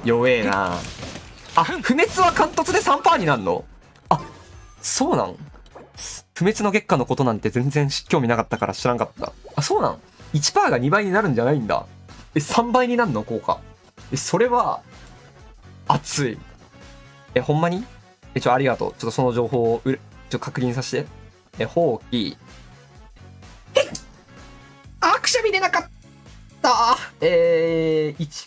弱えな。あ、不滅は貫突で 3% になんの？あ、そうなん？不滅の月下のことなんて全然興味なかったから知らんかった。あ、そうなん？ 1% が2倍になるんじゃないんだ。3倍になるの効果。それは、熱い。ほんまに？ありがとう。ちょっとその情報を確認させて。放棄。あ、くしゃみ出なかった。1%